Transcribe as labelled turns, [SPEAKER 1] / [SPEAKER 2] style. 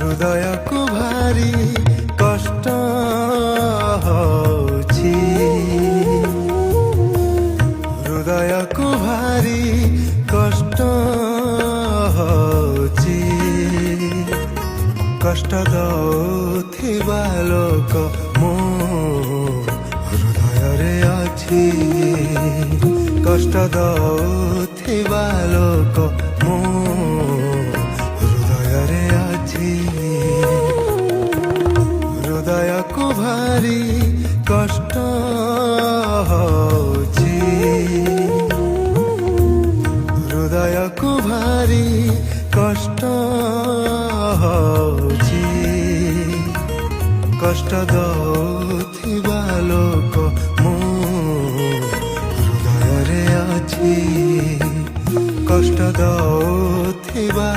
[SPEAKER 1] ହୃଦୟକୁ ଭାରି କଷ୍ଟ ହଉଛି, ହୃଦୟକୁ ଭାରି କଷ୍ଟ ହଉଛି, କଷ୍ଟ ଦଉଥିବା ଲୋକ ମୋ ହୃଦୟରେ ଅଛି, କଷ୍ଟ ଦଉଥିବା ଲୋକ ମୋ ହୃଦୟରେ ଅଛି, ହୃଦୟକୁ ଭାରି କଷ୍ଟ ହଉଛି, ହୃଦୟକୁ ଭାରି କଷ୍ଟ ହଉଛି, କଷ୍ଟ ଦଉଥିବା ଲୋକ ମୋ ହୃଦୟରେ ଅଛି, କଷ୍ଟ ଦଉଥିବା